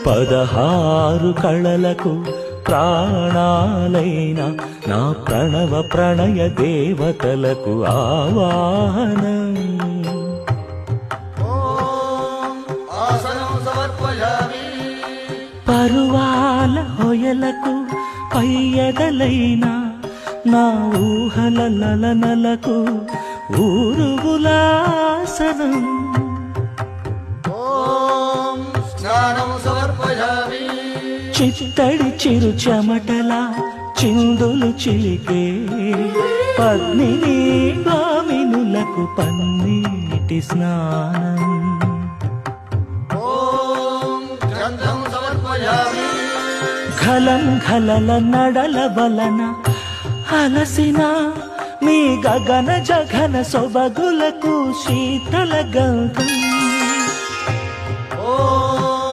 16 కళలకు ప్రాణాలైన నా ప్రణవ ప్రణయ దేవతలకు ఆవాహనం. పరువాల హొయలకు పయ్యదలైన నా ఊహల లలనలకు ఊరుగులాసనం. చిత్తడి చిరు చెమటల చిందులు చిలికే పద్మిని భామినులకు పన్నీటి స్నానం. ఘలం ఘలల నడల వలన అలసిన మీ గగన జగన సొబగులకు శీతల గంధం.